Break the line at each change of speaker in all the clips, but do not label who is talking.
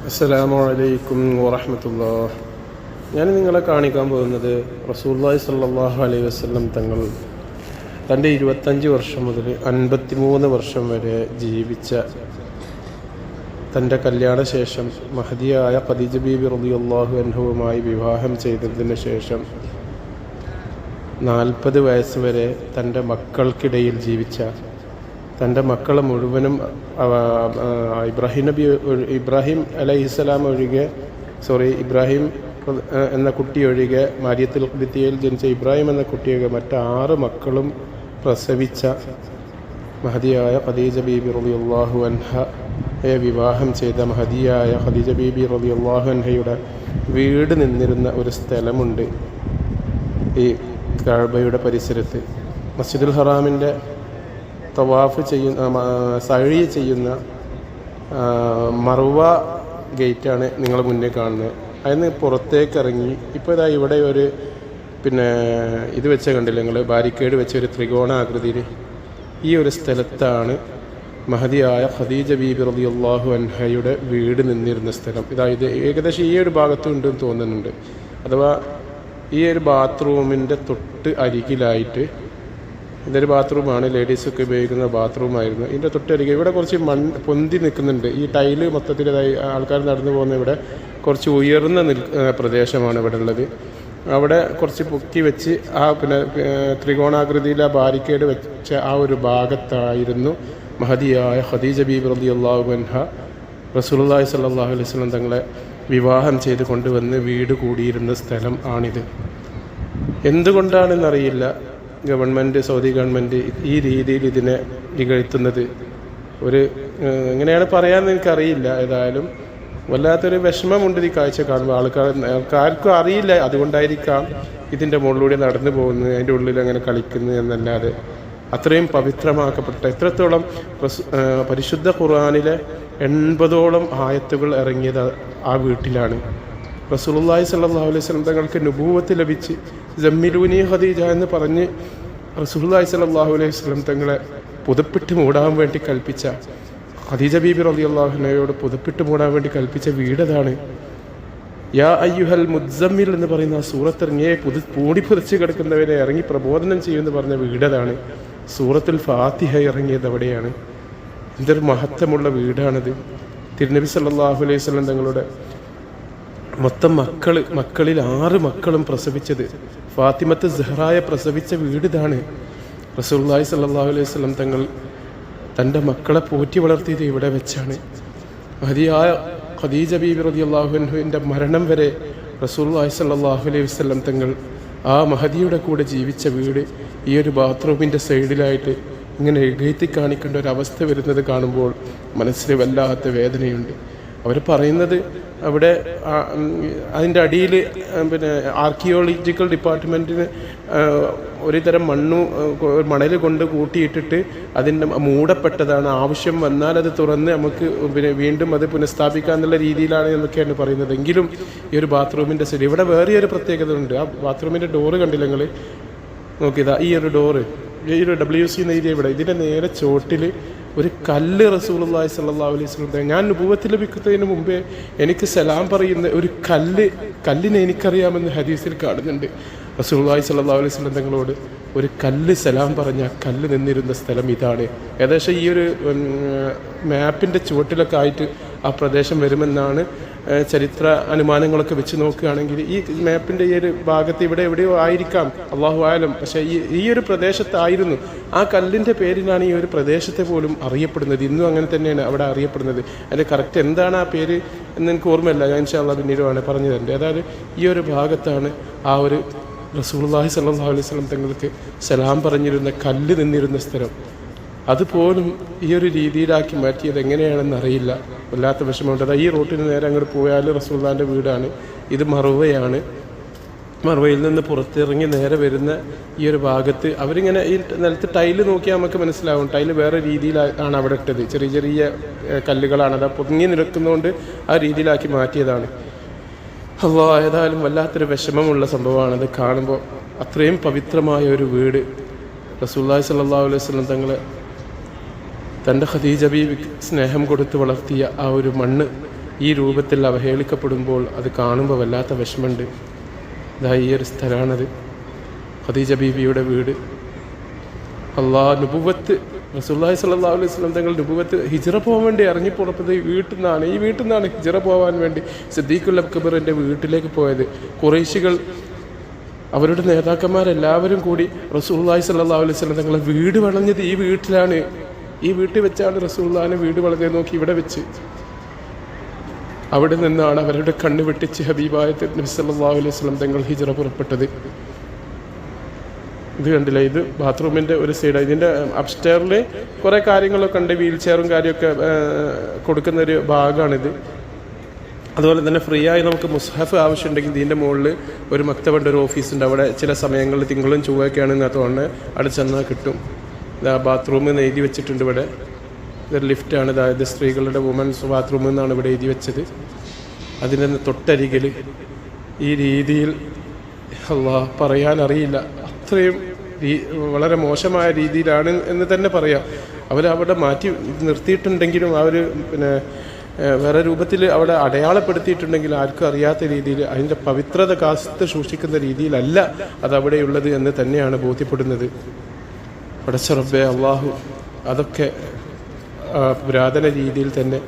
അസ്സലാമു അലൈക്കും വറഹ്മത്തുള്ളാഹി. ഞാൻ നിങ്ങളെ കാണിക്കാൻ പോകുന്നത് റസൂലുള്ളാഹി സ്വല്ലല്ലാഹു അലൈഹി വസല്ലം തങ്ങൾ തൻ്റെ 25 വർഷം മുതൽ 53 വർഷം വരെ ജീവിച്ച തൻ്റെ കല്യാണശേഷം മഹദിയായ ഖദീജ ബീബി റളിയല്ലാഹു അൻഹയുമായി വിവാഹം ചെയ്തതിന് ശേഷം 40 വയസ്സ് വരെ തൻ്റെ മക്കൾക്കിടയിൽ ജീവിച്ച, തൻ്റെ മക്കളെ മുഴുവനും ഇബ്രാഹിം അലൈഹിസ്സലാം ഇബ്രാഹിം എന്ന കുട്ടി ഒഴികെ, മാരിയത്തുൽ ഖിബ്തിയയിൽ ജനിച്ച ഇബ്രാഹിം എന്ന കുട്ടിയൊഴികെ മറ്റ് 6 മക്കളും പ്രസവിച്ച മഹദിയായ ഖദീജ ബീബി റളിയല്ലാഹു അൻഹയെ വിവാഹം ചെയ്ത മഹദിയായ ഖദീജ ബീബി റളിയല്ലാഹു അൻഹയുടെ വീട് നിന്നിരുന്ന ഒരു സ്ഥലമുണ്ട് ഈ കഅബയുടെ പരിസരത്ത്. മസ്ജിദുൽ ഹറാമിൻ്റെ തവാഫ് ചെയ്യുന്ന, സഅയ് ചെയ്യുന്ന മർവ ഗേറ്റാണ് നിങ്ങൾ മുന്നേ കാണുന്നത്. അതിന് പുറത്തേക്ക് ഇറങ്ങി ഇപ്പോൾ ഇതാ ഇവിടെ ഒരു ഇത് വെച്ച കണ്ടില്ല നിങ്ങൾ, ബാരിക്കേഡ് വെച്ച ഒരു ത്രികോണാകൃതിയിൽ ഈ ഒരു സ്ഥലത്താണ് മഹദിയായ ഖദീജ ബീബി റളിയല്ലാഹു അൻഹയുടെ വീട് നിന്നിരുന്ന സ്ഥലം. ഇത് ഏകദേശം ഈ ഒരു ഭാഗത്തുണ്ടെന്ന് തോന്നുന്നുണ്ട്. അഥവാ ഈ ഒരു ബാത്റൂമിൻ്റെ തൊട്ട് അരികിലായിട്ട്, ഇതൊരു ബാത്റൂമാണ്, ലേഡീസൊക്കെ ഉപയോഗിക്കുന്ന ബാത്റൂമായിരുന്നു. ഇതിൻ്റെ തൊട്ടരികെ ഇവിടെ കുറച്ച് പൊന്തി നിൽക്കുന്നുണ്ട്. ഈ ടൈല് മൊത്തത്തിൽ ആൾക്കാർ നടന്നു പോകുന്ന ഇവിടെ കുറച്ച് ഉയർന്ന പ്രദേശമാണ് ഇവിടെ ഉള്ളത്. അവിടെ കുറച്ച് പൊക്കി വെച്ച് ത്രികോണാകൃതിയിൽ ആ ബാരിക്കേഡ് വെച്ച ആ ഒരു ഭാഗത്തായിരുന്നു മഹദിയായ ഖദീജ ബീബി റളിയല്ലാഹു അൻഹ റസൂലുള്ളാഹി സ്വല്ലല്ലാഹു അലൈഹി വസല്ലം തങ്ങളെ വിവാഹം ചെയ്ത് കൊണ്ടുവന്ന് വീട് കൂടിയിരുന്ന സ്ഥലം ആണിത്. എന്തുകൊണ്ടാണെന്നറിയില്ല ഗവൺമെൻറ്, സൗദി ഗവൺമെൻറ് ഈ രീതിയിൽ ഇതിനെ നികഴ്ത്തുന്നത്. എങ്ങനെയാണ് പറയാമെന്ന് എനിക്കറിയില്ല. ഏതായാലും വല്ലാത്തൊരു വിഷമമുണ്ട് ഈ കാഴ്ച കാണുമ്പോൾ. ആൾക്കാർക്കും അറിയില്ല, അതുകൊണ്ടായിരിക്കാം ഇതിൻ്റെ മുകളിലൂടെ നടന്നു പോകുന്നത്, അതിൻ്റെ ഉള്ളിൽ അങ്ങനെ കളിക്കുന്നത് എന്നല്ലാതെ. അത്രയും പവിത്രമാക്കപ്പെട്ട, എത്രത്തോളം പരിശുദ്ധ ഖുർആനിലെ 80ഓളം ആയത്തുകൾ ഇറങ്ങിയത് ആ വീട്ടിലാണ്. റസൂലുള്ളാഹി സ്വല്ലല്ലാഹു അലൈഹി വസല്ലം തങ്ങൾക്ക് നുബൂവത്ത് ലഭിച്ച് ജമ്മിലൂനി ഖദീജ എന്ന് പറഞ്ഞ് റസൂലുള്ളാഹി സ്വല്ലല്ലാഹു അലൈഹി വസല്ലം തങ്ങളെ പുതപ്പിട്ട് മൂടാൻ വേണ്ടി കൽപ്പിച്ച, ഖദീജ ബീബി റളിയല്ലാഹു അൻഹയോട് പുതപ്പിട്ട് മൂടാൻ വേണ്ടി കൽപ്പിച്ച വീടതാണ്. യാ അയ്യുഹൽ മുദ്സമ്മിൽ എന്ന് പറയുന്ന ആ സൂറത്തിറങ്ങിയെ പൂടി പുതച്ച് കിടക്കുന്നവരെ ഇറങ്ങി പ്രബോധനം ചെയ്യുമെന്ന് പറഞ്ഞ വീടതാണ്. സൂറത്തുൽ ഫാത്തിഹ ഇറങ്ങിയത് അവിടെയാണ്. എന്തൊരു മഹത്വമുള്ള വീടാണത്. തിരുനബി സല്ലല്ലാഹു അലൈഹി വസല്ലം തങ്ങളുടെ മൊത്തം മക്കളിൽ 6 മക്കളും പ്രസവിച്ചത്, ഫാത്തിമത്ത് സഹ്റായെ പ്രസവിച്ച വീടിതാണ്. റസൂലുള്ളാഹി സ്വല്ലല്ലാഹു അലൈഹി വസല്ലം തങ്ങൾ തൻ്റെ മക്കളെ പോറ്റി വളർത്തിയത് ഇവിടെ വെച്ചാണ്. മഹദിയായ ഖദീജ ബീബി റളിയല്ലാഹു അൻഹയുടെ മരണം വരെ റസൂലുള്ളാഹി സ്വല്ലല്ലാഹു അലൈഹി വസല്ലം തങ്ങൾ ആ മഹദിയുടെ കൂടെ ജീവിച്ച വീട് ഈ ഒരു ബാത്റൂമിൻ്റെ സൈഡിലായിട്ട് ഇങ്ങനെ എഴുതി കാണിക്കേണ്ട ഒരു അവസ്ഥ വരുന്നത് കാണുമ്പോൾ മനസ്സിൽ വല്ലാത്ത വേദനയുണ്ട്. അവർ പറയുന്നത് അവിടെ അതിൻ്റെ അടിയിൽ ആർക്കിയോളജിക്കൽ ഡിപ്പാർട്ട്മെൻറ്റിന് ഒരു തരം മണൽ കൊണ്ട് കൂട്ടിയിട്ടിട്ട് അതിൻ്റെ മൂടപ്പെട്ടതാണ്. ആവശ്യം വന്നാൽ അത് തുറന്ന് നമുക്ക് വീണ്ടും അത് പുനഃസ്ഥാപിക്കാന്നുള്ള രീതിയിലാണ് എന്നൊക്കെയാണ് പറയുന്നത്. എങ്കിലും ഈ ഒരു ബാത്റൂമിൻ്റെ സൈഡ് ഇവിടെ വേറെ ഒരു പ്രത്യേകത ഉണ്ട്. ആ ബാത്റൂമിൻ്റെ ഡോറ് കണ്ടില്ല നിങ്ങൾ, നോക്കിയതാ ഈ ഒരു ഡോറ്, ഈ ഒരു WC എന്ന ഏരിയ ഇവിടെ, ഇതിൻ്റെ നേരെ ചോട്ടിൽ ഒരു കല്ല് റസൂലുള്ളാഹി സ്വല്ലല്ലാഹു അലൈഹി വസല്ലം, ഞാൻ നുബുവത്ത് ലഭിക്കുന്നതിന് മുമ്പേ എനിക്ക് സലാം പറയുന്ന ഒരു കല്ലിനെ എനിക്കറിയാമെന്ന് ഹദീസിൽ കാണുന്നുണ്ട്. റസൂലുള്ളാഹി സ്വല്ലല്ലാഹു അലൈഹി വസല്ലം തങ്ങളോട് ഒരു കല്ല് സലാം പറഞ്ഞ കല്ല് നിന്നിരുന്ന സ്ഥലം ഇതാണ്. ഏകദേശം ഈ ഒരു മാപ്പിൻ്റെ ചുവട്ടിലൊക്കെ ആയിട്ട് ആ പ്രദേശം വരുമെന്നാണ് ചരിത്ര അനുമാനങ്ങളൊക്കെ വെച്ച് നോക്കുകയാണെങ്കിൽ. ഈ മാപ്പിൻ്റെ ഈ ഒരു ഭാഗത്ത് ഇവിടെ എവിടെയോ ആയിരിക്കാം, അള്ളാഹു ആലം. പക്ഷേ ഈ ഒരു പ്രദേശത്തായിരുന്നു. ആ കല്ലിൻ്റെ പേരിലാണ് ഈ ഒരു പ്രദേശത്തെ പോലും അറിയപ്പെടുന്നത്. ഇന്നും അങ്ങനെ തന്നെയാണ് അവിടെ അറിയപ്പെടുന്നത്. അതിൻ്റെ കറക്റ്റ് എന്താണ് ആ പേര് എന്ന് എനിക്ക് ഓർമ്മയില്ല. ഞാൻ ഇൻഷാ അല്ലാഹ് പിന്നീടാണ് പറഞ്ഞു തരേണ്ടത്. അതായത് ഈ ഒരു ഭാഗത്താണ് ആ ഒരു റസൂലുള്ളാഹി സ്വല്ലല്ലാഹു അലൈഹി വസല്ലം തങ്ങൾക്ക് സലാം പറഞ്ഞിരുന്ന കല്ല് നിന്നിരുന്ന സ്ഥലം. അതുപോലും ഈ ഒരു രീതിയിലാക്കി മാറ്റിയത് എങ്ങനെയാണെന്ന് അറിയില്ല. വല്ലാത്ത വിഷമമുണ്ട്. ഈ റൂട്ടിന് നേരെ അങ്ങോട്ട് പോയാൽ റസൂലുള്ളാഹിൻ്റെ വീടാണ്. ഇത് മറുവയാണ്. മറുവയിൽ നിന്ന് പുറത്തിറങ്ങി നേരെ വരുന്ന ഈ ഒരു ഭാഗത്ത് അവരിങ്ങനെ ഈ നിലത്ത് ടൈല് നോക്കിയാൽ നമുക്ക് മനസ്സിലാവും. ടൈല് വേറെ രീതിയിലാണ് അവിടെ ഇട്ടത്. ചെറിയ ചെറിയ കല്ലുകളാണ്. അത് പൊങ്ങി നിൽക്കുന്നതുകൊണ്ട് ആ രീതിയിലാക്കി മാറ്റിയതാണ്. ഏതായാലും വല്ലാത്തൊരു വിഷമമുള്ള സംഭവമാണത് കാണുമ്പോൾ. അത്രയും പവിത്രമായ ഒരു വീട് റസൂലുള്ളാഹി സ്വല്ലല്ലാഹു അലൈഹി വസല്ലം തങ്ങളെ തൻ്റെ ഖദീജ ബീവിക്ക് സ്നേഹം കൊടുത്ത് വളർത്തിയ ആ ഒരു മണ്ണ് ഈ രൂപത്തിൽ അവഹേളിക്കപ്പെടുമ്പോൾ അത് കാണുമ്പോൾ വല്ലാത്ത വിഷമമുണ്ട്. ഇതാ ഈ ഒരു സ്ഥലമാണത്, ഖദീജ ബീവിയുടെ വീട്. നുബുവത്ത് റസൂലുള്ളാഹി സ്വല്ലല്ലാഹു അലൈഹി വസല്ലം തങ്ങൾ നുബുവത്ത് ഹിജ്റ പോകാൻ വേണ്ടി ഇറങ്ങി പുറപ്പെട്ടത് ഈ വീട്ടിൽ നിന്നാണ് ഹിജ്റ പോകാൻ വേണ്ടി സിദ്ദീഖുൽ അക്ബറിൻ്റെ വീട്ടിലേക്ക് പോയത്. ഖുറൈശികൾ അവരുടെ നേതാക്കന്മാരെല്ലാവരും കൂടി റസൂലുള്ളാഹി സ്വല്ലല്ലാഹു അലൈഹി വസല്ലം തങ്ങളെ വീട് വളഞ്ഞത് ഈ വീട്ടിലാണ്. ഈ വീട്ടിൽ വെച്ചാണ് റസൂലുള്ളാഹിനെ വീട് വളഞ്ഞത്. നോക്കി ഇവിടെ വെച്ച് അവിടെ നിന്നാണ് അവരുടെ കണ്ണ് വെട്ടിച്ച് ഹബീബായ നബി സല്ലല്ലാഹു അലൈഹി വസല്ലം തങ്ങൾ ഹിജ്റ പുറപ്പെട്ടത്. ഇത് കണ്ടില്ല, ഇത് ബാത്റൂമിൻ്റെ ഒരു സൈഡ്. ഇതിൻ്റെ അപ്സ്റ്റെയറിൽ കുറേ കാര്യങ്ങളൊക്കെ ഉണ്ട്, വീൽ ചെയറും കാര്യമൊക്കെ കൊടുക്കുന്നൊരു ഭാഗമാണിത്. അതുപോലെ തന്നെ ഫ്രീ ആയി നമുക്ക് മുസ്ഹഫ് ആവശ്യമുണ്ടെങ്കിൽ ഇതിൻ്റെ മുകളിൽ ഒരു മക്തബുണ്ട്, ഒരു ഓഫീസുണ്ട്. അവിടെ ചില സമയങ്ങളിൽ തിങ്കളും ചൊവ്വയൊക്കെയാണെന്ന് തോന്നുന്നത് അവിടെ ചെന്നാൽ കിട്ടും. ബാത്റൂം എന്ന് എഴുതി വെച്ചിട്ടുണ്ട് ഇവിടെ. ഇതൊരു ലിഫ്റ്റാണ്, അതായത് സ്ത്രീകളുടെ വുമൻസ് ബാത്റൂം എന്നാണ് ഇവിടെ എഴുതി വെച്ചത്. അതിൻ്റെ തൊട്ടരികിൽ ഈ രീതിയിൽ പറയാനറിയില്ല, അത്രയും വളരെ മോശമായ രീതിയിലാണ് എന്ന് തന്നെ പറയാം. അവരവിടെ മാറ്റി നിർത്തിയിട്ടുണ്ടെങ്കിലും അവർ വേറെ രൂപത്തിൽ അവിടെ അടയാളപ്പെടുത്തിയിട്ടുണ്ടെങ്കിൽ ആർക്കും അറിയാത്ത രീതിയിൽ അതിൻ്റെ പവിത്രത കാത്ത് സൂക്ഷിക്കുന്ന രീതിയിലല്ല അതവിടെയുള്ളത് എന്ന് തന്നെയാണ് ബോധ്യപ്പെടുന്നത്. പടച്ച റബ്ബേ അള്ളാഹു അതൊക്കെ പുരാതന രീതിയിൽ തന്നെ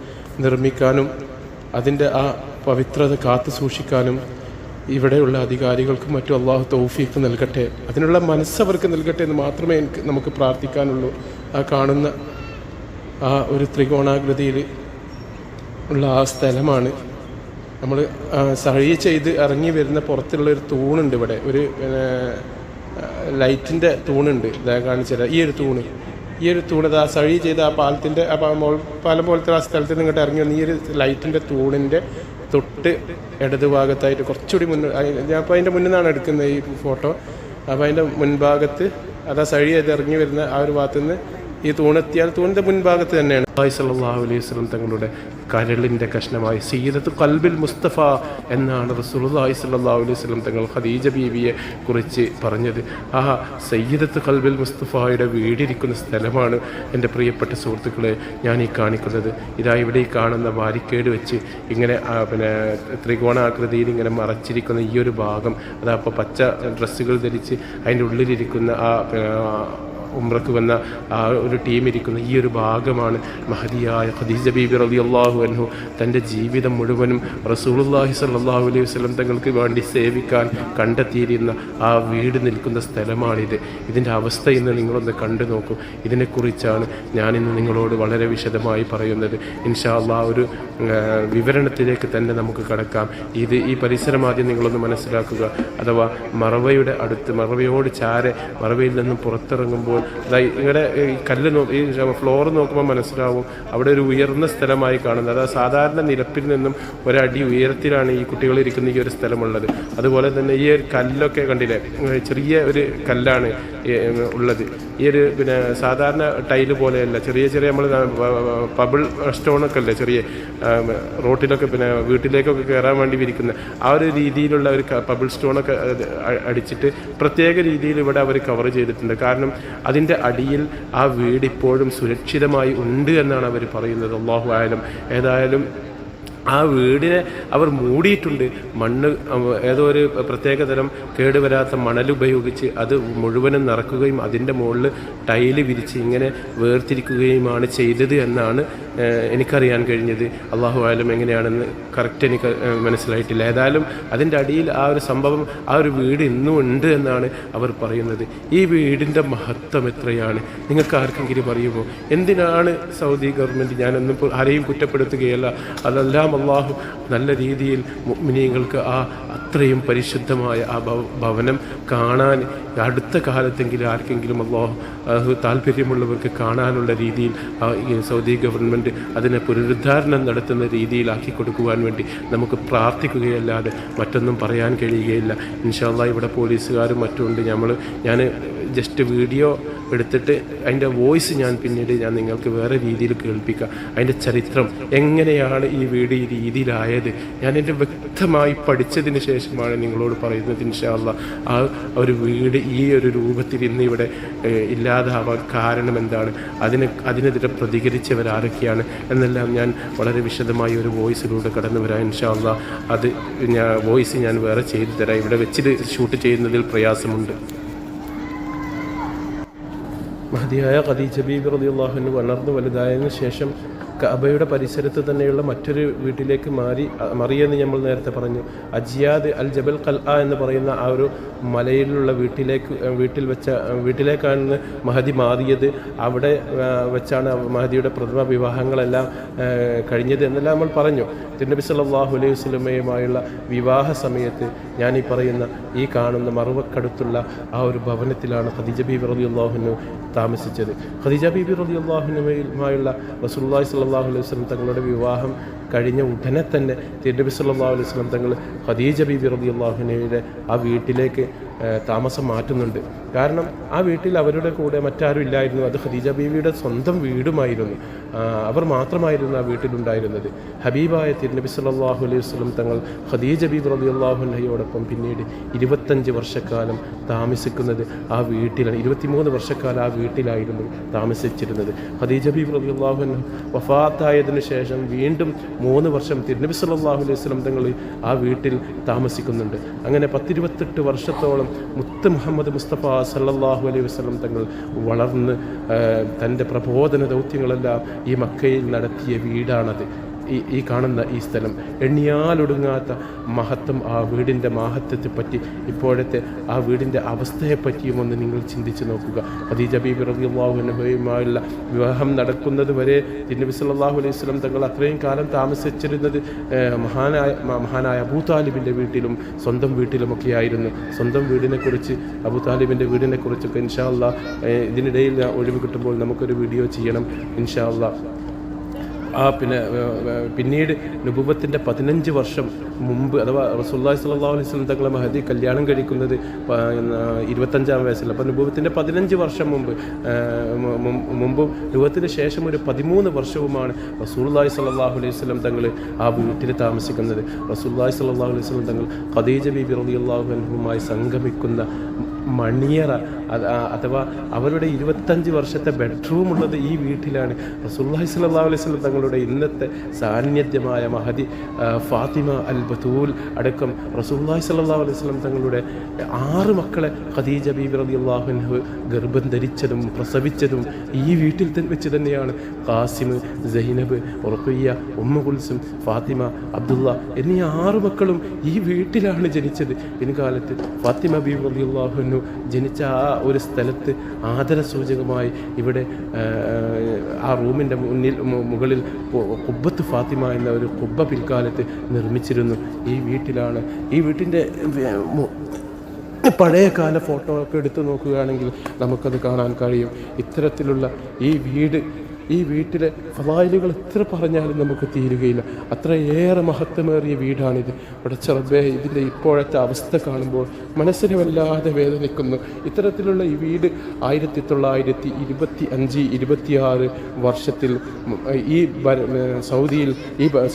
നിർമ്മിക്കാനും അതിൻ്റെ ആ പവിത്രത കാത്തു സൂക്ഷിക്കാനും ഇവിടെയുള്ള അധികാരികൾക്കും മറ്റും അള്ളാഹു തൗഫീഖ് നൽകട്ടെ, അതിനുള്ള മനസ്സവർക്ക് നൽകട്ടെ എന്ന് മാത്രമേ നമുക്ക് പ്രാർത്ഥിക്കാനുള്ളൂ. ആ കാണുന്ന ആ ഒരു ത്രികോണാകൃതിയിൽ ഉള്ള ആ സ്ഥലമാണ്. നമ്മൾ സഴി ചെയ്ത് ഇറങ്ങി വരുന്ന പുറത്തുള്ളൊരു തൂണുണ്ട് ഇവിടെ, ഒരു ലൈറ്റിൻ്റെ തൂണുണ്ട്. ഇതാ കാണിച്ചത് ഈ ഒരു തൂണ് ആ സഴി ചെയ്ത് ആ പാലത്തിൻ്റെ പാലം പോലത്തെ ആ സ്ഥലത്ത് നിന്ന് ഇങ്ങോട്ട് ഇറങ്ങി വന്ന് ഈ ഒരു ലൈറ്റിൻ്റെ തൂണിൻ്റെ തൊട്ട് ഇടതുഭാഗത്തായിട്ട് കുറച്ചുകൂടി ഞാൻ അപ്പോൾ അതിൻ്റെ മുന്നിൽ നിന്നാണ് എടുക്കുന്നത് ഈ ഫോട്ടോ. അപ്പോൾ അതിൻ്റെ മുൻഭാഗത്ത് അതാ സഴി ചെയ്ത് ഇറങ്ങി വരുന്ന ആ ഒരു ഭാഗത്തുനിന്ന് ഈ തൂണെത്തിയാൽ തൂണിൻ്റെ മുൻഭാഗത്ത് തന്നെയാണ് സല്ലല്ലാഹു അലൈഹി വസല്ലം തങ്ങളുടെ കരളിൻ്റെ കഷ്ണമായി സയ്യിദത്ത് ഖൽബിൽ മുസ്തഫ എന്നാണ് റസൂലുള്ളാഹി സ്വല്ലല്ലാഹു അലൈഹി വസല്ലം തങ്ങൾ ഖദീജ ബീവിയെ കുറിച്ച് പറഞ്ഞത്. ആ സയ്യിദത്ത് ഖൽബിൽ മുസ്തഫയുടെ വീടിരിക്കുന്ന സ്ഥലമാണ് എൻ്റെ പ്രിയപ്പെട്ട സുഹൃത്തുക്കളെ ഞാൻ ഈ കാണിക്കുന്നത്. ഇതാ ഇവിടെ ഈ കാണുന്ന ബാരിക്കേഡ് വെച്ച് ഇങ്ങനെ ത്രികോണാകൃതിയിൽ ഇങ്ങനെ മറച്ചിരിക്കുന്ന ഈ ഒരു ഭാഗം, അതാ അപ്പോൾ പച്ച ഡ്രസ്സുകൾ ധരിച്ച് അതിൻ്റെ ഉള്ളിലിരിക്കുന്ന ആ ഉംറക്ക് വന്ന ആ ഒരു ടീം ഇരിക്കുന്ന ഈ ഒരു ഭാഗമാണ് മഹദിയായ ഖദീജ ബീബി റളിയല്ലാഹു അൻഹു തൻ്റെ ജീവിതം മുഴുവനും റസൂലുള്ളാഹി സ്വല്ലല്ലാഹു അലൈഹി വസല്ലം തങ്ങൾക്ക് വേണ്ടി സേവിക്കാൻ കണ്ടെത്തിയിരുന്ന ആ വീട് നിൽക്കുന്ന സ്ഥലമാണിത്. ഇതിൻ്റെ അവസ്ഥ ഇന്ന് നിങ്ങളൊന്ന് കണ്ടു നോക്കൂ. ഇതിനെക്കുറിച്ചാണ് ഞാനിന്ന് നിങ്ങളോട് വളരെ വിശദമായി പറയുന്നത്. ഇൻഷാ അല്ലാഹ് ഒരു വിവരണത്തിലേക്ക് തന്നെ നമുക്ക് കടക്കാം. ഈ പരിസരം ആദ്യം നിങ്ങളൊന്ന് മനസ്സിലാക്കുക. അഥവാ മറവയുടെ അടുത്ത്, മറവയോട് ചാരെ മറവയിൽ നിന്നും പുറത്തിറങ്ങുമ്പോൾ ഇങ്ങനെ ഈ കല്ല് ഈ ഫ്ലോർ നോക്കുമ്പോൾ മനസ്സിലാവും അവിടെ ഒരു ഉയർന്ന സ്ഥലമായി കാണുന്നത്. അതായത് സാധാരണ നിരപ്പിൽ നിന്നും ഒരടി ഉയരത്തിലാണ് ഈ കുട്ടികൾ ഇരിക്കുന്ന ഈ ഒരു സ്ഥലമുള്ളത്. അതുപോലെ തന്നെ ഈ ഒരു കല്ലൊക്കെ കണ്ടില്ലേ, ചെറിയ ഒരു കല്ലാണ് ഉള്ളത്. ഈ ഒരു സാധാരണ ടൈല് പോലെയല്ല, ചെറിയ നമ്മൾ പബിൾ സ്റ്റോണൊക്കെ അല്ലേ ചെറിയ റോട്ടിലൊക്കെ വീട്ടിലേക്കൊക്കെ കയറാൻ വേണ്ടി വിരിക്കുന്ന ആ ഒരു രീതിയിലുള്ള ഒരു പബിൾ സ്റ്റോണൊക്കെ അടിച്ചിട്ട് പ്രത്യേക രീതിയിൽ ഇവിടെ അവർ കവർ ചെയ്തിട്ടുണ്ട്. കാരണം അതിൻ്റെ അടിയിൽ ആ വീട് ഇപ്പോഴും സുരക്ഷിതമായി ഉണ്ട് എന്നാണ് അവർ പറയുന്നത്. അല്ലാഹു ആലം. ഏതായാലും ആ വീടിനെ അവർ മൂടിയിട്ടുണ്ട്. മണ്ണ് ഏതോ ഒരു പ്രത്യേകതരം കേടുവരാത്ത മണലുപയോഗിച്ച് അത് മുഴുവനും നിറക്കുകയും അതിൻ്റെ മുകളിൽ ടൈല് വിരിച്ച് ഇങ്ങനെ വേർതിരിക്കുകയുമാണ് ചെയ്തത് എന്നാണ് എനിക്കറിയാൻ കഴിഞ്ഞത്. അല്ലാഹു ആലം എങ്ങനെയാണെന്ന് കറക്റ്റ് എനിക്ക് മനസ്സിലായിട്ടില്ല. ഏതായാലും അതിൻ്റെ അടിയിൽ ആ ഒരു സംഭവം, ആ ഒരു വീട് ഇന്നും ഉണ്ട് എന്നാണ് അവർ പറയുന്നത്. ഈ വീടിൻ്റെ മഹത്വം എത്രയാണ് നിങ്ങൾക്ക് ആർക്കെങ്കിലും അറിയുമോ? എന്തിനാണ് സൗദി ഗവൺമെൻറ്, ഞാനൊന്നും ആരെയും കുറ്റപ്പെടുത്തുകയല്ല, അതെല്ലാം അള്ളാഹു നല്ല രീതിയിൽ മുഅ്മിനീങ്ങൾക്ക് ആ അത്രയും പരിശുദ്ധമായ ആ ഭവനം കാണാൻ അടുത്ത കാലത്തെങ്കിലും ആർക്കെങ്കിലും അള്ളാഹു താല്പര്യമുള്ളവർക്ക് കാണാനുള്ള രീതിയിൽ സൗദി ഗവൺമെൻറ് അതിനെ പുനരുദ്ധാരണം നടത്തുന്ന രീതിയിലാക്കി കൊടുക്കുവാൻ വേണ്ടി നമുക്ക് പ്രാർത്ഥിക്കുകയല്ലാതെ മറ്റൊന്നും പറയാൻ കഴിയുകയില്ല. ഇൻഷാ അല്ലാഹ് ഇവിടെ പോലീസുകാരും മറ്റുമുണ്ട്. ഞാൻ ജസ്റ്റ് വീഡിയോ എടുത്തിട്ട് അതിൻ്റെ വോയിസ് ഞാൻ പിന്നീട് നിങ്ങൾക്ക് വേറെ രീതിയിൽ കേൾപ്പിക്കാം. അതിൻ്റെ ചരിത്രം എങ്ങനെയാണ് ഈ വീട് ഈ രീതിയിലായത് ഞാൻ എൻ്റെ വ്യക്തമായി പഠിച്ചതിന് ശേഷമാണ് നിങ്ങളോട് പറയുന്നത്. ഇൻഷാ അല്ലാഹ് ആ ഒരു വീട് ഈ ഒരു രൂപത്തിൽ ഇന്ന് ഇവിടെ ഇല്ലാതാവാൻ കാരണം എന്താണ്, അതിനെതിരെ പ്രതികരിച്ചവരാരൊക്കെയാണ് എന്നെല്ലാം ഞാൻ വളരെ വിശദമായി ഒരു വോയിസിലൂടെ കടന്നു വരാം. ഇൻഷാ അല്ലാഹ് അത് വോയിസ് ഞാൻ വേറെ ചെയ്തു തരാം. ഇവിടെ വെച്ചിട്ട് ഷൂട്ട് ചെയ്യുന്നതിൽ പ്രയാസമുണ്ട്. മഹദിയായ ഖദീജ ബീബി റളിയല്ലാഹു അൻഹ വളർന്നു വലുതായതിനു ശേഷം കഅബയുടെ പരിസരത്ത് തന്നെയുള്ള മറ്റൊരു വീട്ടിലേക്ക് മറിയെന്ന് നമ്മൾ നേരത്തെ പറഞ്ഞു. അജിയാദ് അൽ ജബൽ ഖൽഅ എന്ന് പറയുന്ന ആ ഒരു മലയിലുള്ള വീട്ടിലേക്കാണ് മഹദി മാറിയത്. അവിടെ വെച്ചാണ് മഹദിയുടെ പ്രഥമ വിവാഹങ്ങളെല്ലാം കഴിഞ്ഞത് എന്നെല്ലാം നമ്മൾ പറഞ്ഞു. തിരുനബി സല്ലല്ലാഹു അലൈഹി വസല്ലമയുമായുള്ള വിവാഹ സമയത്ത് ഞാൻ ഈ പറയുന്ന ഈ കാണുന്ന മറുവക്കടുത്തുള്ള ആ ഒരു ഭവനത്തിലാണ് ഖദീജ ബീബി റളിയല്ലാഹു അൻഹ താമസിച്ചത്. ഖദീജ ബീബി റളിയല്ലാഹു അൻഹയുമായുള്ള റസൂലുള്ളാഹി സ്വല്ലല്ലാഹു അലൈഹി വസല്ലം തങ്ങളുടെ വിവാഹം കഴിഞ്ഞ ഉടനെ തന്നെ തിരുനബി സല്ലല്ലാഹു അലൈഹി വസല്ലം തങ്ങൾ ഖദീജ ബീബി റളിയല്ലാഹു അൻഹയുടെ ആ വീട്ടിലേക്ക് താമസം മാറ്റുന്നുണ്ട്. കാരണം ആ വീട്ടിൽ അവരുടെ കൂടെ മറ്റാരും ഇല്ലായിരുന്നു. അത് ഖദീജ ബീവിയുടെ സ്വന്തം വീടുമായിരുന്നു. അവർ മാത്രമായിരുന്നു ആ വീട്ടിലുണ്ടായിരുന്നത്. ഹബീബായ തിരുനബി സല്ലല്ലാഹു അലൈഹി വസല്ലം തങ്ങൾ ഖദീജ ബീബി റളിയല്ലാഹു അൻഹയോടൊപ്പം പിന്നീട് 25 വർഷക്കാലം താമസിക്കുന്നത് ആ വീട്ടിലാണ്. 23 വർഷക്കാലം ആ വീട്ടിലായിരുന്നു താമസിച്ചിരുന്നത്. ഖദീജ ബീബി റളിയല്ലാഹു അൻഹ വഫാത്തായതിനു ശേഷം വീണ്ടും 3 വർഷം തിരുനബി സല്ലല്ലാഹു അലൈഹി വസല്ലം തങ്ങൾ ആ വീട്ടിൽ താമസിക്കുന്നുണ്ട്. അങ്ങനെ 10-28 വർഷത്തോളം മുത്ത് മുഹമ്മദ് മുസ്തഫ സല്ലല്ലാഹു അലൈഹി വസല്ലം തങ്ങൾ വളർന്ന് തൻ്റെ പ്രബോധന ദൗത്യങ്ങളെല്ലാം ഈ മക്കയിൽ നടത്തിയ വീടാണത്. ഈ കാണുന്ന ഈ സ്ഥലം എണ്ണിയാലൊടുങ്ങാത്ത മഹത്വം. ആ വീടിൻ്റെ മാഹത്വത്തെപ്പറ്റി, ഇപ്പോഴത്തെ ആ വീടിൻ്റെ അവസ്ഥയെപ്പറ്റിയും ഒന്ന് നിങ്ങൾ ചിന്തിച്ച് നോക്കുക. ഖദീജ ബീബി റളിയല്ലാഹു അൻഹയുമായുള്ള വിവാഹം നടക്കുന്നത് വരെ തിരുനബി സല്ലല്ലാഹു അലൈഹി വസല്ലം തങ്ങൾ അത്രയും കാലം താമസിച്ചിരുന്നത് മഹാനായ അബൂ താലിബിൻ്റെ വീട്ടിലും സ്വന്തം വീട്ടിലുമൊക്കെ ആയിരുന്നു. സ്വന്തം വീടിനെക്കുറിച്ച്, അബൂ താലിബിൻ്റെ വീടിനെക്കുറിച്ചൊക്കെ ഇൻഷാ അല്ലാഹ് ഇതിനിടയിൽ ഒഴിവ് കിട്ടുമ്പോൾ നമുക്കൊരു വീഡിയോ ചെയ്യണം ഇൻഷാ അല്ലാഹ്. പിന്നീട് നുബുവത്തിൻ്റെ 15 വർഷം മുമ്പ്, അഥവാ റസൂലുള്ളാഹി സ്വല്ലല്ലാഹു അലൈഹി വസല്ലം തങ്ങളെ മഹദി കല്യാണം കഴിക്കുന്നത് 25-ാം വയസ്സിൽ. അപ്പോൾ നുബുവത്തിൻ്റെ 15 വർഷം മുമ്പും നുബുവത്തിന് ശേഷം ഒരു 13 വർഷവുമാണ് റസൂലുള്ളാഹി സ്വല്ലല്ലാഹു അലൈഹി വസല്ലം തങ്ങൾ ആ വീട്ടിൽ താമസിക്കുന്നത്. റസൂലുള്ളാഹി സ്വല്ലല്ലാഹു അലൈഹി വസല്ലം തങ്ങൾ ഖദീജ ബീബി റളിയല്ലാഹു അൻഹയുമായി സംഗമിക്കുന്ന മണിയറ, അഥവാ അവരുടെ 25 വർഷത്തെ ബെഡ്റൂം ഉള്ളത് ഈ വീട്ടിലാണ്. റസൂലുള്ളാഹി സ്വല്ലല്ലാഹു അലൈഹി വസല്ലം തങ്ങളുടെ ഇന്നത്തെ സാന്നിധ്യമായ മഹദി ഫാത്തിമ അൽ ബതൂൽ അടക്കം റസൂലുള്ളാഹി സ്വല്ലല്ലാഹു അലൈഹി വസല്ലം തങ്ങളുടെ 6 മക്കളെ ഖദീജ ബീബി റളിയല്ലാഹു അൻഹ ഗർഭം ധരിച്ചതും പ്രസവിച്ചതും ഈ വീട്ടിൽ വെച്ച് തന്നെയാണ്. ഖാസിം, സൈനബ്, റുഖയ്യ, ഉമ്മു കുൽസും, ഫാത്തിമ, അബ്ദുള്ള എന്നീ 6 മക്കളും ഈ വീട്ടിലാണ് ജനിച്ചത്. പിൻകാലത്ത് ഫാത്തിമ ബീബി റളിയല്ലാഹു അൻഹ ജനിച്ച ആ ഒരു സ്ഥലത്ത് ആദരസൂചകമായി ഇവിടെ ആ റൂമിൻ്റെ മുകളിൽ ഖുബ്ബത്ത് ഫാത്തിമ എന്ന ഒരു ഖുബ്ബ പിൽക്കാലത്ത് നിർമ്മിച്ചിരുന്നു. ഈ വീട്ടിലാണ്. ഈ വീട്ടിൻ്റെ പഴയകാല ഫോട്ടോ ഒക്കെ എടുത്തു നോക്കുകയാണെങ്കിൽ നമുക്കത് കാണാൻ കഴിയും. ഇത്തരത്തിലുള്ള ഈ വീട്ടിലെ ഫളായിലുകൾ എത്ര പറഞ്ഞാലും നമുക്ക് തീരുകയില്ല. അത്രയേറെ മഹത്വമേറിയ വീടാണിത്. പടച്ച റബ്ബേ, ഇതിൻ്റെ ഇപ്പോഴത്തെ അവസ്ഥ കാണുമ്പോൾ മനസ്സിനെ വല്ലാതെ വേദനിക്കുന്നു. ഇത്തരത്തിലുള്ള ഈ വീട് 1925-26 വർഷത്തിൽ ഈ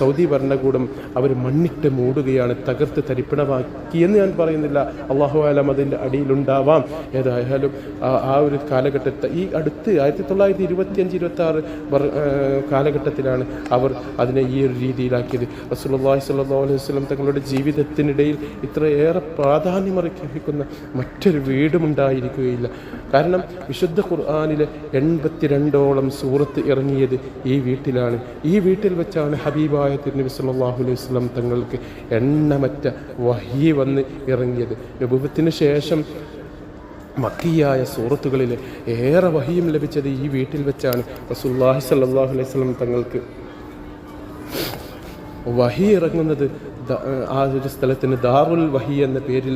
സൗദി ഭരണകൂടം അവർ മണ്ണിട്ട് മൂടുകയാണ്, തകർത്ത് തരിപ്പണമാക്കിയെന്ന് ഞാൻ പറയുന്നില്ല. അല്ലാഹു അലം അതിൻ്റെ അടിയിലുണ്ടാവാം. ഏതായാലും ആ ഒരു കാലഘട്ടത്തെ ഈ അടുത്ത് 1925-26 കാലഘട്ടത്തിലാണ് അവർ അതിനെ ഈ ഒരു രീതിയിലാക്കിയത്. റസൂലുള്ളാഹി സ്വല്ലല്ലാഹു അലൈഹി വസല്ലം തങ്ങളുടെ ജീവിതത്തിനിടയിൽ ഇത്രയേറെ പ്രാധാന്യമർഹിക്കുന്ന മറ്റൊരു വീടുമുണ്ടായിരിക്കുകയില്ല. കാരണം വിശുദ്ധ ഖുർആനിലെ 82ഓളം സൂറത്ത് ഇറങ്ങിയത് ഈ വീട്ടിലാണ്. ഈ വീട്ടിൽ വെച്ചാണ് ഹബീബായ തിരുനബി സല്ലല്ലാഹു അലൈഹി വസല്ലം തങ്ങൾക്ക് എണ്ണമറ്റ വഹി വന്ന് ഇറങ്ങിയത്. നബുവത്തിന് ശേഷം മക്കിയായ സൂറത്തുകളിൽ ഏറെ വഹിയും ലഭിച്ചത് ഈ വീട്ടിൽ വെച്ചാണ്. റസൂലുള്ളാഹി സ്വല്ലല്ലാഹു അലൈഹി വസല്ലം തങ്ങൾക്ക് വഹി ഇറങ്ങുന്നത് ആ ഒരു സ്ഥലത്തിന് ദാറുൽ വഹി എന്ന പേരിൽ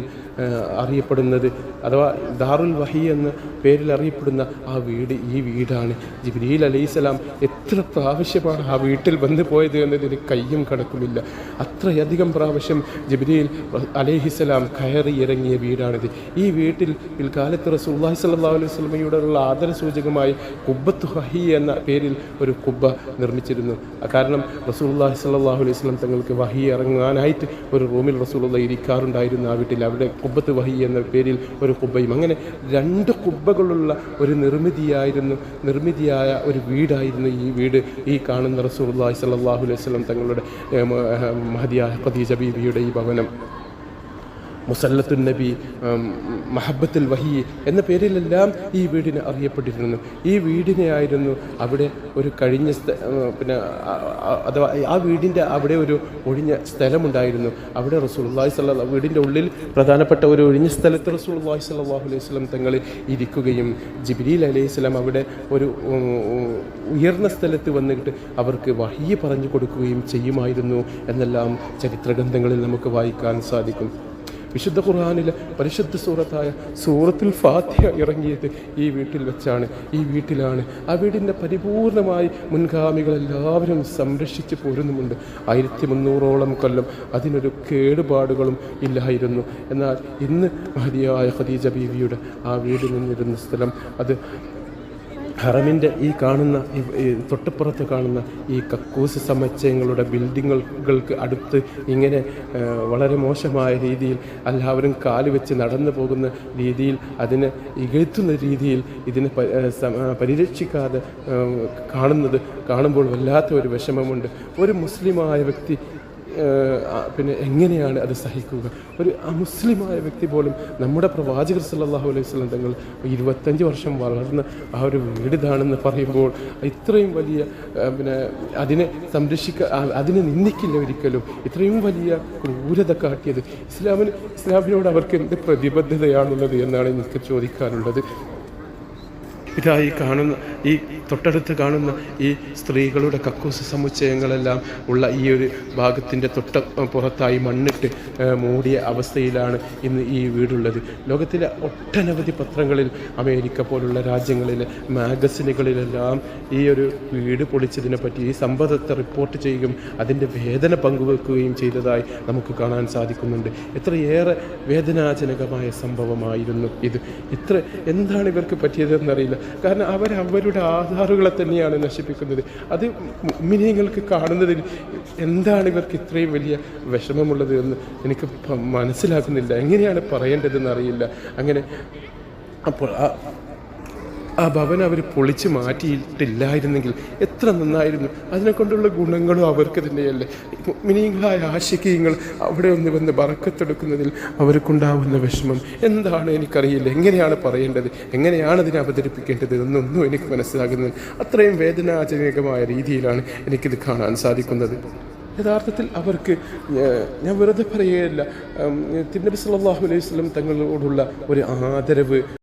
അറിയപ്പെടുന്നത്, അഥവാ ദാറുൽ വഹി എന്ന പേരിൽ അറിയപ്പെടുന്ന ആ വീട് ഈ വീടാണ്. ജിബ്രീൽ അലൈഹിസ്സലാം എത്ര പ്രാവശ്യമാണ് ആ വീട്ടിൽ വന്നു പോയത് എന്നതിന് കയ്യും കണക്കുമില്ല. അത്രയധികം പ്രാവശ്യം ജിബ്രീൽ അലൈഹിസ്സലാം കയറി ഇറങ്ങിയ വീടാണിത്. ഈ വീട്ടിൽ പിൽക്കാലത്ത് റസൂലുള്ളാഹി സ്വല്ലല്ലാഹു അലൈഹി വസല്ലമയോടുള്ള ആദരസൂചകമായി കുബ്ബത്തു വഹി എന്ന പേരിൽ ഒരു കുബ്ബ നിർമ്മിച്ചിരുന്നു. കാരണം റസൂലുള്ളാഹി സ്വല്ലല്ലാഹു അലൈഹി വസല്ലം തങ്ങൾക്ക് വഹി ഇറങ്ങാനായിട്ട് ഒരു റൂമിൽ റസൂലുള്ളാഹി ഇരിക്കാറുണ്ടായിരുന്നു. ആ വീട്ടിൽ അവിടെ കുബ്ബത്ത് വഹി എന്ന പേരിൽ ഒരു കുബ്ബയും, അങ്ങനെ 2 കുബ്ബകളുള്ള ഒരു നിർമ്മിതിയായ ഒരു വീടായിരുന്നു ഈ വീട്. ഈ കാണുന്ന റസൂലുള്ളാഹി സ്വല്ലല്ലാഹു അലൈഹി വസല്ലം തങ്ങളുടെ മഹദിയായ ഖദീജ ബീവിയുടെ ഈ ഭവനം മുസല്ലത്തുൻ നബി, മഹബത്തുൽ വഹി എന്ന പേരിലെല്ലാം ഈ വീടിനെ അറിയപ്പെട്ടിരുന്നു. ഈ വീടിനെയായിരുന്നു അവിടെ ഒരു കഴിഞ്ഞ അഥവാ ആ വീടിൻ്റെ അവിടെ ഒരു ഒഴിഞ്ഞ സ്ഥലമുണ്ടായിരുന്നു. അവിടെ റസൂലുള്ളാഹി സ്വല്ലല്ലാഹു വീടിൻ്റെ ഉള്ളിൽ പ്രധാനപ്പെട്ട ഒരു ഒഴിഞ്ഞ സ്ഥലത്ത് റസൂലുള്ളാഹി സ്വല്ലല്ലാഹു അലൈഹി വസല്ലം തങ്ങൾ ഇരിക്കുകയും ജിബ്രീൽ അലൈഹിസ്സലാം അവിടെ ഒരു ഉയർന്ന സ്ഥലത്ത് വന്നിട്ട് അവർക്ക് വഹി പറഞ്ഞു കൊടുക്കുകയും ചെയ്യുമായിരുന്നു എന്നെല്ലാം ചരിത്രഗ്രന്ഥങ്ങളിൽ നമുക്ക് വായിക്കാൻ സാധിക്കും. വിശുദ്ധ ഖുർആനിലെ പരിശുദ്ധ സൂറത്തായ സൂറത്തുൽ ഫാത്തിഹ ഇറങ്ങിയത് ഈ വീട്ടിൽ വെച്ചാണ്, ഈ വീട്ടിലാണ്. ആ വീടിൻ്റെ പരിപൂർണമായി മുൻഗാമികളെല്ലാവരും സംരക്ഷിച്ച് പോരുന്നുമുണ്ട്. 1300ഓളം കൊല്ലം അതിനൊരു കേടുപാടുകളും ഇല്ലായിരുന്നു. എന്നാൽ ഇന്ന് മഹദിയായ ഖദീജ ബീവിയുടെ ആ വീട് നിന്നിരുന്ന സ്ഥലം അത് ഹറമിൻ്റെ ഈ കാണുന്ന തൊട്ടുപുറത്ത് കാണുന്ന ഈ കക്കൂസ് സമുച്ചയങ്ങളുടെ ബിൽഡിങ്ങുകൾക്ക് അടുത്ത് ഇങ്ങനെ വളരെ മോശമായ രീതിയിൽ എല്ലാവരും കാല് വെച്ച് നടന്നു പോകുന്ന രീതിയിൽ, അതിനെ ഇകഴ്ത്തുന്ന രീതിയിൽ ഇതിനെ പരിരക്ഷിക്കാതെ കാണുമ്പോൾ വല്ലാത്ത ഒരു വിഷമമുണ്ട്. ഒരു മുസ്ലിമായ വ്യക്തി പിന്നെ എങ്ങനെയാണ് അത് സഹിക്കുക? ഒരു അമുസ്ലിമായ വ്യക്തി പോലും നമ്മുടെ പ്രവാചകർ സല്ലല്ലാഹു അലൈഹി വസല്ലം തങ്ങൾ 25 വർഷം വളർന്ന ആ ഒരു വീടിതാണെന്ന് പറയുമ്പോൾ ഇത്രയും വലിയ അതിനെ അതിനെ നിന്ദിക്കില്ല ഒരിക്കലും. ഇത്രയും വലിയ ക്രൂരത കാട്ടിയത് ഇസ്ലാമിനോട് അവർക്ക് എന്ത് പ്രതിബദ്ധതയാണുള്ളത് എന്നാണ് എനിക്ക് ചോദിക്കാനുള്ളത്. ഇതായി കാണുന്ന ഈ തൊട്ടടുത്ത് കാണുന്ന ഈ സ്ത്രീകളുടെ കക്കൂസ് സമുച്ചയങ്ങളെല്ലാം ഉള്ള ഈ ഒരു ഭാഗത്തിൻ്റെ പുറത്തായി മണ്ണിട്ട് മൂടിയ അവസ്ഥയിലാണ് ഇന്ന് ഈ വീടുള്ളത്. ലോകത്തിലെ ഒട്ടനവധി പത്രങ്ങളിൽ, അമേരിക്ക പോലുള്ള രാജ്യങ്ങളിലെ മാഗസിനുകളിലെല്ലാം ഈ ഒരു വീട് പൊളിച്ചതിനെ പറ്റി, ഈ സംഭവത്തെ റിപ്പോർട്ട് ചെയ്യുകയും അതിൻ്റെ വേദന പങ്കുവെക്കുകയും ചെയ്തതായി നമുക്ക് കാണാൻ സാധിക്കുന്നുണ്ട്. എത്രയേറെ വേദനാജനകമായ സംഭവമായിരുന്നു ഇത്. എന്താണ് ഇവർക്ക് പറ്റിയതെന്നറിയില്ല. കാരണം അവരുടെ ആധാറുകളെ തന്നെയാണ് നശിപ്പിക്കുന്നത്. അത് മുഅ്മിനീങ്ങൾക്ക് കാണുന്നതിൽ എന്താണ് ഇവർക്ക് ഇത്രയും വലിയ വിഷമമുള്ളത് എന്ന് എനിക്ക് മനസ്സിലാക്കുന്നില്ല. എങ്ങനെയാണ് പറയേണ്ടതെന്ന് അറിയില്ല. അങ്ങനെ അപ്പോൾ ആ ഭവനം അവർ പൊളിച്ച് മാറ്റിയിട്ടില്ലായിരുന്നെങ്കിൽ എത്ര നന്നായിരുന്നു. അതിനെക്കൊണ്ടുള്ള ഗുണങ്ങളും അവർക്ക് തന്നെയല്ലേ. മുഅ്മിനീങ്ങളായ ആശിഖീങ്ങൾ അവിടെ ഒന്ന് വന്ന് ബറക്കത്തെടുക്കുന്നതിൽ അവർക്കുണ്ടാവുന്ന വിഷമം എന്താണ് എനിക്കറിയില്ല. എങ്ങനെയാണ് പറയേണ്ടത്, എങ്ങനെയാണ് അതിനെ അവതരിപ്പിക്കേണ്ടത് എന്നൊന്നും എനിക്ക് മനസ്സിലാകുന്നത്. അത്രയും വേദനാജനകമായ രീതിയിലാണ് എനിക്കിത് കാണാൻ സാധിക്കുന്നത്. യഥാർത്ഥത്തിൽ അവർക്ക്, ഞാൻ വെറുതെ പറയുകയല്ല, തിരുനബി സല്ലല്ലാഹു അലൈഹി വസല്ലം തങ്ങളോടുള്ള ഒരു ആദരവ്